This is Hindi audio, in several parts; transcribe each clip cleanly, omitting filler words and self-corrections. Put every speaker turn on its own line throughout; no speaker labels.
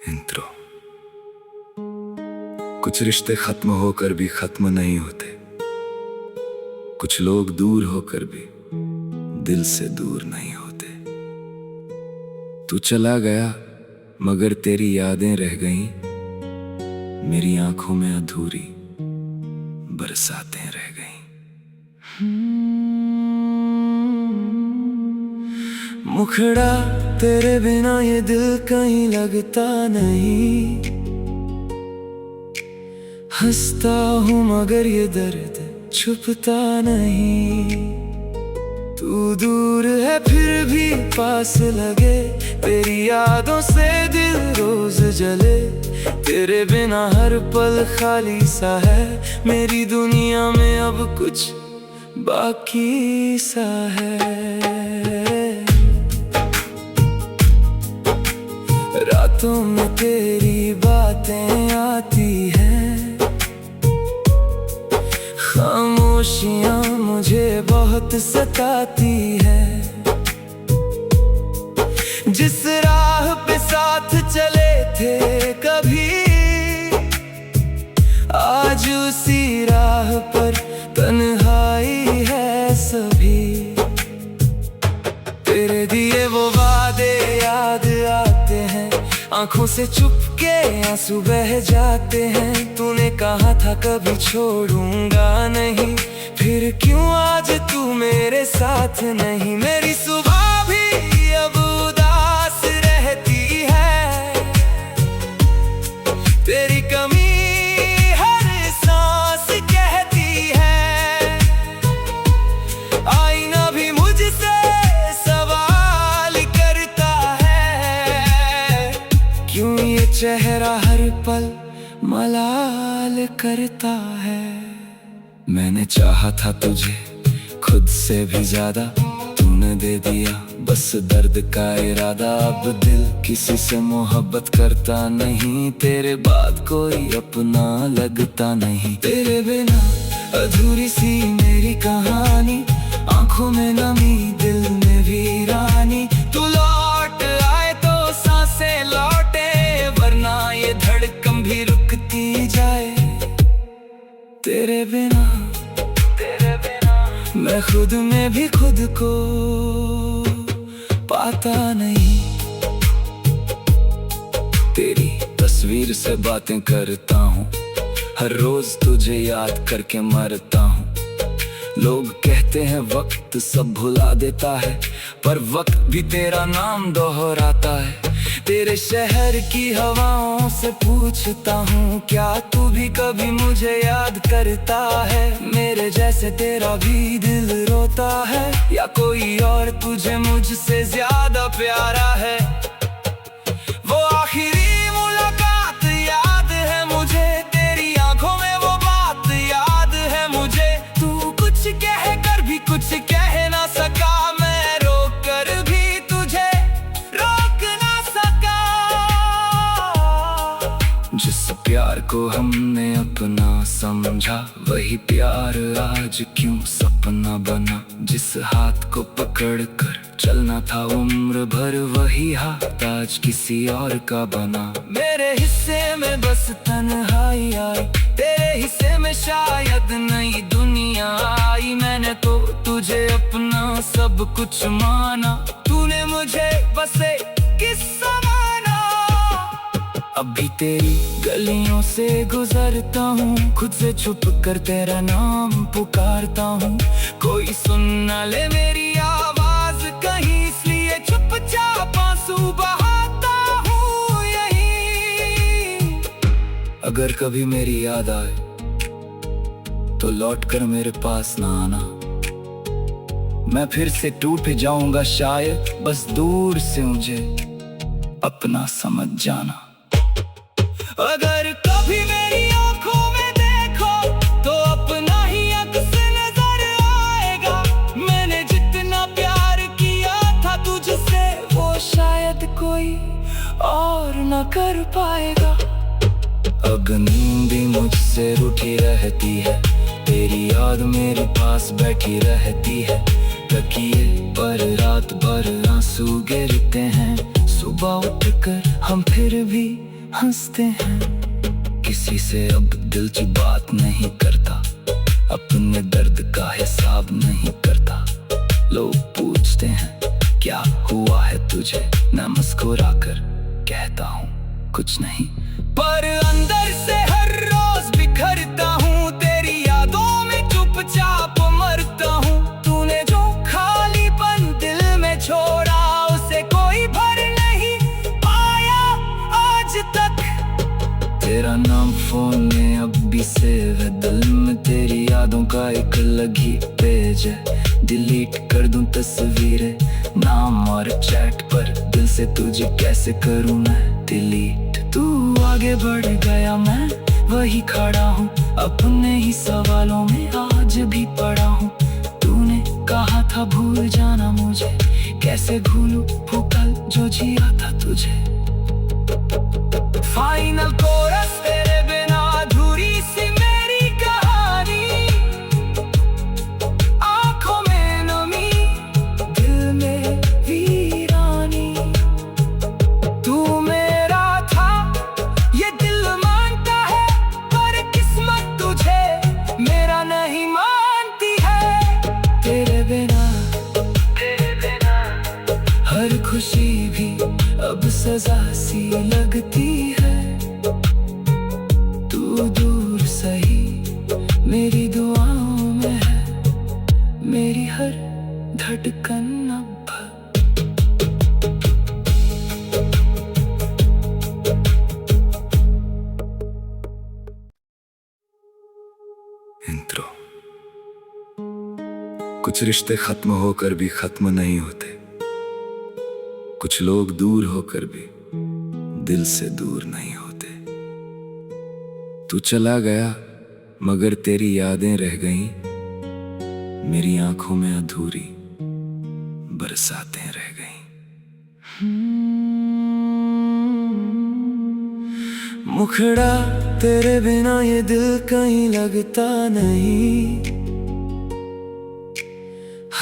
इंत्रो। कुछ रिश्ते खत्म होकर भी खत्म नहीं होते, कुछ लोग दूर होकर भी दिल से दूर नहीं होते। तू चला गया मगर तेरी यादें रह गईं, मेरी आंखों में अधूरी बरसातें रह गईं। मुखड़ा तेरे बिना ये दिल कहीं लगता नहीं, हंसता हूँ मगर ये दर्द छुपता नहीं। तू दूर है फिर भी पास लगे, तेरी यादों से दिल रोज जले। तेरे बिना हर पल खाली सा है, मेरी दुनिया में अब कुछ बाकी सा है। रातों में तेरी बातें आती हैं, खामोशियां मुझे बहुत सताती है। जिस राह पे साथ चले थे कभी, आज उसी राह पर तन्हाई है सभी। तेरे दिए वो वादे याद आते हैं, आंखों से चुपके आंसू बह जाते हैं। तूने कहा था कभी छोड़ूंगा नहीं, फिर क्यों आज तू मेरे साथ नहीं। मेरी सुबह भी अब उदास रहती है, तेरी कमी हर सांस कहती है। आईना भी मुझसे सवाल करता है, क्यों ये चेहरा हर पल मलाल करता है। मैंने चाहा था तुझे खुद से भी ज्यादा, तूने दे दिया बस दर्द का इरादा। अब दिल किसी से मोहब्बत करता नहीं, तेरे बाद कोई अपना लगता नहीं। तेरे बिना अधूरी सी मेरी कहानी, आंखों में नमी दिल में वीरानी। तू लौट आए तो सांसें लौटे, वरना ये धड़कन भी रुकती जाए। तेरे बिना मैं खुद में भी खुद को पाता नहीं। तेरी तस्वीर से बातें करता हूँ, हर रोज तुझे याद करके मरता हूँ। लोग कहते हैं वक्त सब भुला देता है, पर वक्त भी तेरा नाम दोहराता है। तेरे शहर की हवाओं से पूछता हूँ, क्या तू भी कभी मुझे याद करता है। मेरे जैसे तेरा भी दिल रोता है, या कोई और तुझे मुझसे ज्यादा प्यारा है। वो आखिरी मुलाकात याद है मुझे, तेरी आंखों में वो बात याद है मुझे। तू कुछ कह कर भी कुछ कह ना सका, मैं रोक कर भी तुझे रोक ना सका। जिस प्यार को हमने अपना समझा, वही प्यार आज क्यों सपना बना। जिस हाथ को पकड़ कर चलना था उम्र भर, वही हाथ आज किसी और का बना। मेरे हिस्से में बस तन्हाई आई, तेरे हिस्से में शायद नई दुनिया आई। मैंने तो तुझे अपना सब कुछ माना, तूने मुझे बस एक किस्सा माना। अभी तेरी गलियों से गुजरता हूँ, खुद से छुप कर तेरा नाम पुकारता हूँ। कोई सुन ना ले मेरी आवाज कहीं, इसलिए चुपचाप आंसू बहाता हूँ यहीं। अगर कभी मेरी याद आए तो लौट कर मेरे पास ना आना, मैं फिर से टूट जाऊंगा शायद। बस दूर से मुझे अपना समझ जाना। अगर कभी मेरी आंखों में देखो तो अपना ही अक्स नजर आएगा। मैंने जितना प्यार किया था तुझसे, वो शायद कोई और न कर पाएगा। अब नींद भी मुझसे रूठी रहती है, तेरी याद मेरे पास बैठी रहती है। तकिए पर रात भर आंसू गिरते हैं, सुबह उठकर हम फिर भी हंसते हैं। किसी से अब दिल की बात नहीं करता, अपने दर्द का हिसाब नहीं करता। लोग पूछते हैं क्या हुआ है तुझे, मैं मुस्कुराकर कहता हूँ कुछ नहीं, पर अंदर से हर रोज बिखरता हूँ। तेरी यादों में चुपचाप मरता हूँ। तूने जो खालीपन दिल में छोड़ा, उसे कोई भर नहीं पाया आज तक। तेरा नाम फोन में अब भी सेव है, दिल में तेरी यादों का एक अलग ही पेज है। डिलीट कर दूं तस्वीरें, नाम और चैट पर, दिल से तुझे कैसे करूं मैं डिलीट। तू आगे बढ़ गया, मैं वही खड़ा हूँ, अपने ही सवालों में आज भी पड़ा हूँ। तूने कहा था भूल जाना मुझे, कैसे भूलूं वो कल जो जिया था तुझे। फाइनल कोरस, तेरे बिना अधूरी सी मेरी कहानी। आंखों में नमी, दिल में वीरानी। तू मेरा था ये दिल मानता है, पर किस्मत तुझे मेरा नहीं मानती है। तेरे बिना हर खुशी भी अब सजा सी लगती है। तू दूर सही मेरी दुआओं में है, मेरी हर धड़कन अब। इंट्रो। कुछ रिश्ते खत्म होकर भी खत्म नहीं होते, कुछ लोग दूर होकर भी दिल से दूर नहीं होते। तू चला गया मगर तेरी यादें रह गईं, मेरी आंखों में अधूरी बरसातें रह गईं। मुखड़ा तेरे बिना ये दिल कहीं लगता नहीं।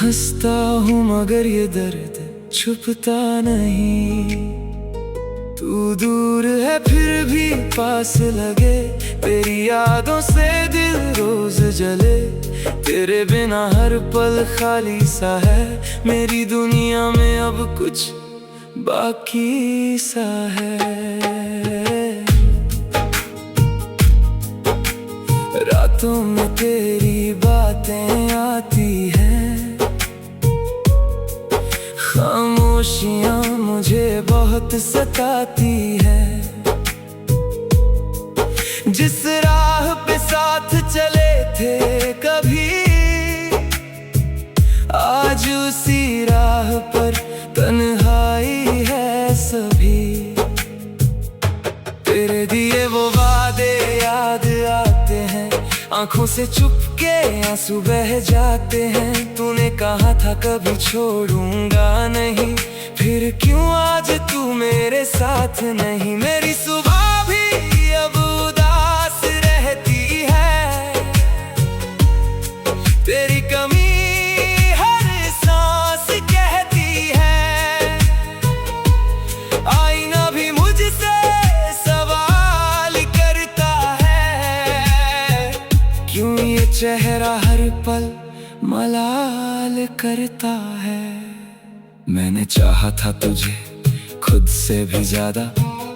हंसता हूँ मगर ये दर्द छुपता नहीं। तू दूर है फिर भी पास लगे, तेरी यादों से दिल रोज जले। तेरे बिना हर पल खाली सा है, मेरी दुनिया में अब कुछ बाकी सा है। रातों में तेरी बातें आती हैं, खामोशियां मुझे बहुत सताती है। जिस राह पे साथ चले थे कभी, आज उसी राह पर तन्हाई है सभी। तेरे दिए वो वादे याद आते हैं, आंखों से चुपके आंसू बह जाते हैं। तूने कहा था कभी छोड़ूंगा नहीं, फिर क्यों आज तू मेरे साथ नहीं। मेरी सुबह भी अब उदास रहती है, तेरी कमी हर सांस कहती है। आईना भी मुझसे सवाल करता है, क्यों ये चेहरा हर पल मलाल करता है। मैंने चाहा था तुझे खुद से भी ज्यादा,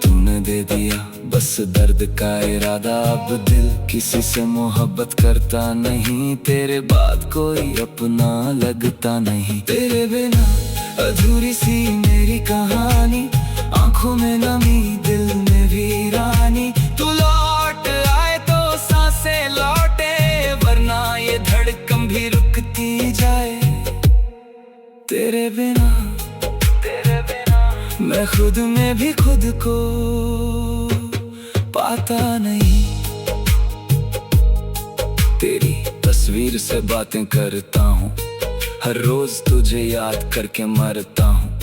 तूने दे दिया बस दर्द का इरादा। अब दिल किसी से मोहब्बत करता नहीं, तेरे बाद कोई अपना लगता नहीं। तेरे बिना अधूरी सी मेरी कहानी, आंखों में नमी दिल में वीरानी। तू लौट आए तो सांसें लौटे, वरना ये धड़कन भी रुकती जाए। तेरे बिना मैं खुद में भी खुद को पाता नहीं। तेरी तस्वीर से बातें करता हूँ, हर रोज तुझे याद करके मरता हूँ।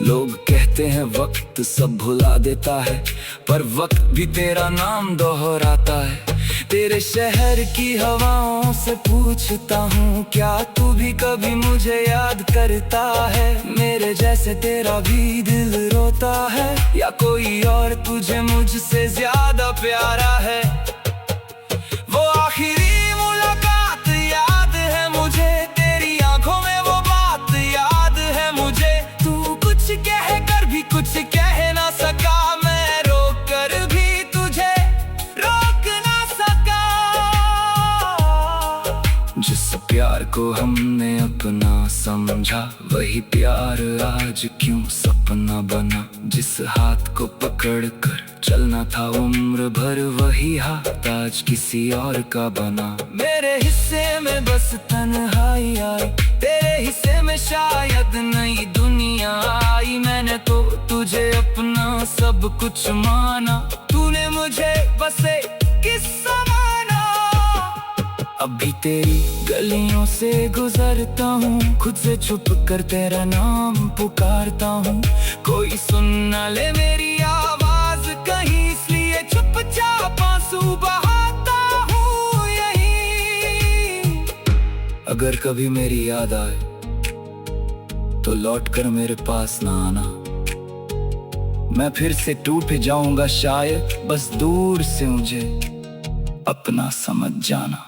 लोग कहते हैं वक्त सब भुला देता है, पर वक्त भी तेरा नाम दोहराता है। तेरे शहर की हवाओं से पूछता हूँ, क्या तू भी कभी मुझे याद करता है? मेरे जैसे तेरा भी दिल रोता है, या कोई और तुझे मुझसे ज्यादा प्यारा है? वो आखिरी मुलाकात याद है मुझे, तेरी आंखों में वो बात याद है मुझे। तू कुछ कह कर भी कुछ कह ना सका, मैं रोक कर भी तुझे रोक ना सका। जिस प्यार को हमने अपना समझा, वही प्यार आज क्यों सपना बना? जिस हाथ को पकड़ कर चलना था उम्र भर, वही हाथ आज किसी और का बना। मेरे हिस्से में बस तन्हाई आई, तेरे हिस्से में शायद नई दुनिया आई। मैंने तो तुझे अपना सब कुछ माना, तूने मुझे बस एक किस्सा माना। अभी तेरी गलियों से गुजरता हूँ, खुद से छुप कर तेरा नाम पुकारता हूँ। कोई सुन ना ले मेरी आवाज कहीं, इसलिए चुपचाप आंसू बहाता हूँ यहीं। अगर कभी मेरी याद आए तो लौट कर मेरे पास ना आना, मैं फिर से टूट जाऊंगा शायद, बस दूर से मुझे अपना समझ जाना।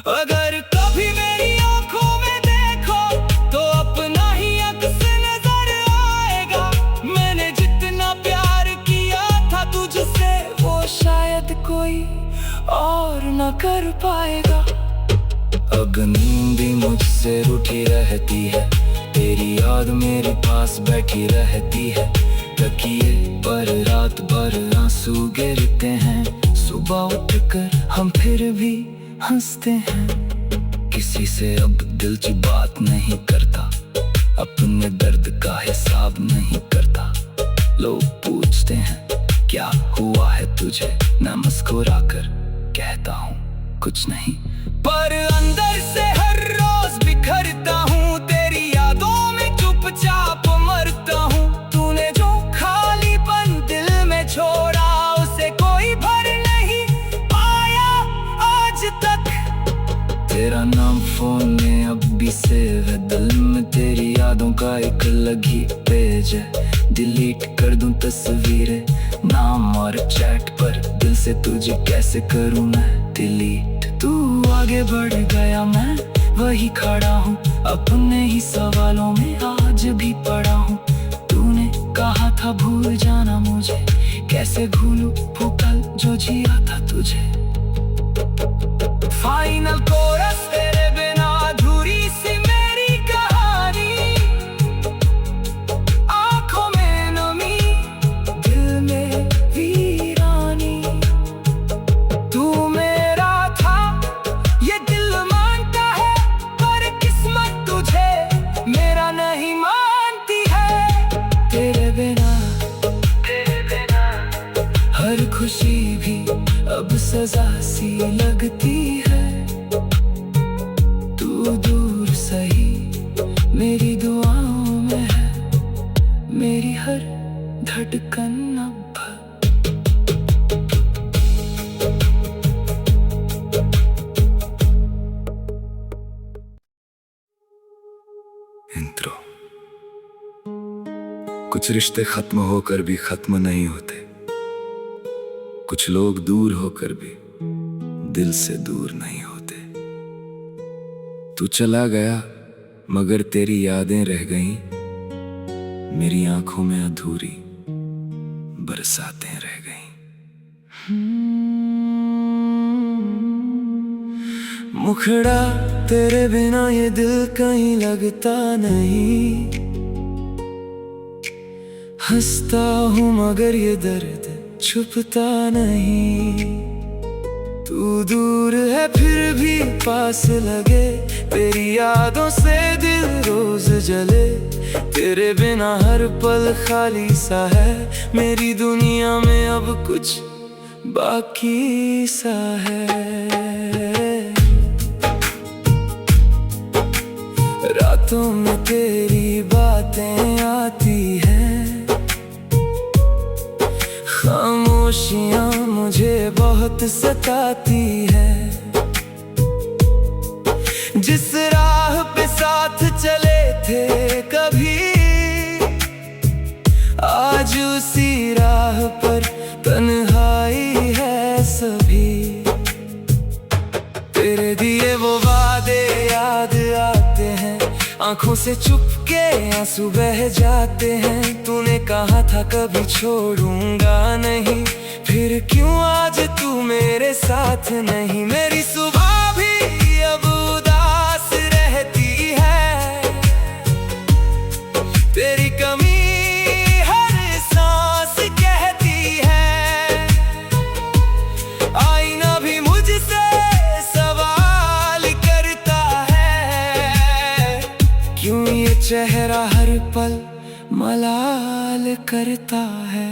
अगर कभी मेरी आंखों में देखो तो अपना ही अक्स नजर आएगा। मैंने जितना प्यार किया था तुझसे, वो शायद कोई और न कर पाएगा। अब नींद भी मुझसे रूठी रहती है, तेरी याद मेरे पास बैठी रहती है। तकिए पर रात भर आंसू गिरते हैं, सुबह उठकर हम फिर भी हंसते हैं। किसी से अब दिल की बात नहीं करता, अपने दर्द का हिसाब नहीं करता। लोग पूछते हैं क्या हुआ है तुझे, मैं मुस्कुरा कर कहता हूँ कुछ नहीं, पर अंदर से हर रोज बिखरता हूँ। तेरी यादों में चुपचाप मरता हूँ। तूने जो खालीपन दिल में छोड़ा, उसे कोई भर नहीं पाया आज तक। तेरा नाम फोन में अब भी सेव है, दिल में तेरी यादों का एक अलग ही पेज है। डिलीट कर दूं तस्वीरें, नाम और चैट पर, दिल से तुझे कैसे करूं मैं डिलीट? तू आगे बढ़ गया, मैं वही खड़ा हूँ, अपने ही सवालों में आज भी पड़ा हूँ। तूने कहा था भूल जाना मुझे, कैसे भूलूं वो पल जो जिया था तुझे। फाइनल कोरस, तेरे बिना अधूरी सी मेरी कहानी। आंखों में नमी, दिल में वीरानी। तू मेरा था ये दिल मानता है, पर किस्मत तुझे मेरा नहीं मानती है। तेरे बिना हर खुशी भी अब सजा सी लगती है। तू दूर सही मेरी दुआओं में है, मेरी हर धड़कन अब। इंट्रो। कुछ रिश्ते खत्म होकर भी खत्म नहीं होते, कुछ लोग दूर होकर भी दिल से दूर नहीं होते। तू चला गया मगर तेरी यादें रह गईं, मेरी आंखों में अधूरी बरसातें रह गईं। मुखड़ा तेरे बिना ये दिल कहीं लगता नहीं। हंसता हूँ मगर ये दर्द छुपता नहीं। तू दूर है फिर भी पास लगे, तेरी यादों से दिल रोज जले। तेरे बिना हर पल खाली सा है, मेरी दुनिया में अब कुछ बाकी सा है। रातों में तेरी बातें आती हैं, खामोश खामोशियां मुझे बहुत सताती है। जिस राह पे साथ चले थे कभी, आज उसी राह पर तन्हाई है सभी। तेरे दिए वो वादे याद आते हैं, आंखों से चुपके आंसू बह जाते हैं। तूने कहा था कभी छोड़ूंगा नहीं, फिर क्यों आज तू मेरे साथ नहीं। मेरी सुबह भी अब उदास रहती है, तेरी कमी हर सांस कहती है। आईना भी मुझसे सवाल करता है, क्यों ये चेहरा हर पल मलाल करता है।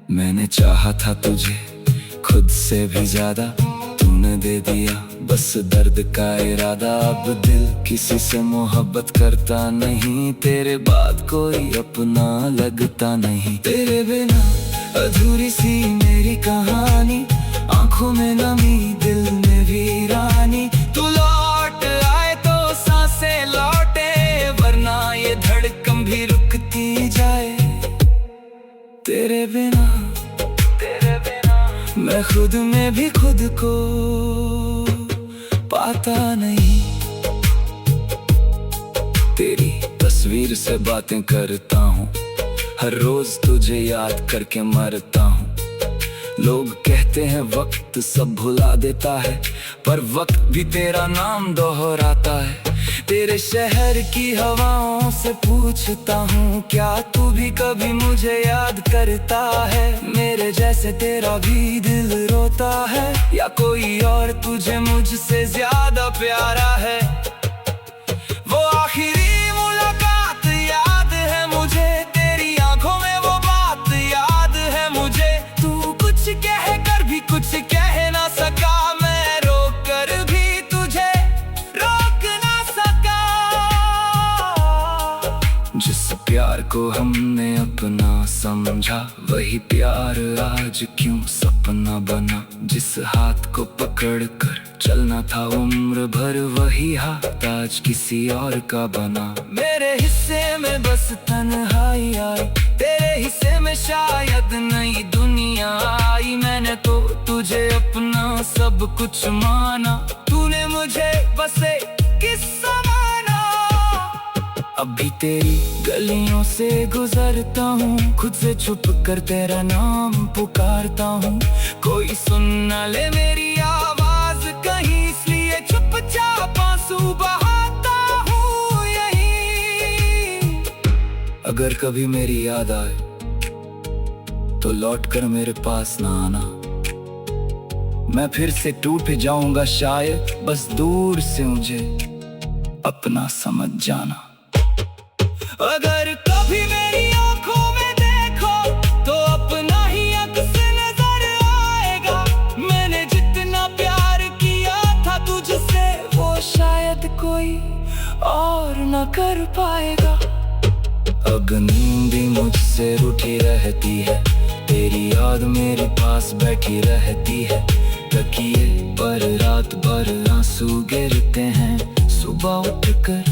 मैंने चाहा था तुझे खुद से भी ज्यादा, तूने दे दिया बस दर्द का इरादा। अब दिल किसी से मोहब्बत करता नहीं, तेरे बाद कोई अपना लगता नहीं। तेरे बिना अधूरी सी मेरी कहानी, आंखों में नमी दिल में वीरानी। तू लौट आए तो सांसें लौटे, वरना ये धड़कन भी रुकती जाए। तेरे बिना मैं खुद में भी खुद को पाता नहीं। तेरी तस्वीर से बातें करता हूँ, हर रोज तुझे याद करके मरता हूँ। लोग कहते हैं वक्त सब भुला देता है, पर वक्त भी तेरा नाम दोहराता है। तेरे शहर की हवाओं से पूछता हूँ, क्या तू भी कभी मुझे याद करता है। मेरे जैसे तेरा भी दिल रोता है, या कोई और तुझे मुझसे ज्यादा प्यारा है। वो आखिरी मुलाकात याद है मुझे, तेरी आंखों में वो बात याद है मुझे। तू कुछ कह कर भी कुछ कह ना सका, मैं रोक कर भी तुझे रोक ना सका। जिस प्यार को हमने अपना समझा, वही प्यार आज क्यों सपना बना। जिस हाथ को पकड़ कर चलना था उम्र भर, वही हाथ आज किसी और का बना। मेरे हिस्से में बस तन्हाई आई, तेरे हिस्से में शायद नई दुनिया आई। मैंने तो तुझे अपना सब कुछ माना, तूने मुझे बस एक किस्सा माना। अभी तेरी गलियों से गुजरता हूँ, खुद से छुप कर तेरा नाम पुकारता हूँ। कोई सुन न ले मेरी आवाज कहीं, इसलिए चुपचाप आंसू बहाता हूँ यहीं। अगर कभी मेरी याद आए तो लौट कर मेरे पास ना आना, मैं फिर से टूट जाऊंगा शायद। बस दूर से मुझे अपना समझ जाना। अगर कभी मेरी आंखों में देखो तो अपना ही अक्स नजर आएगा। मैंने जितना प्यार किया था तुझसे, वो शायद कोई और न कर पाएगा। अब नींद मुझसे रूठी रहती है, तेरी याद मेरे पास बैठी रहती है। तकिए पर रात भर आंसू गिरते हैं, सुबह उठकर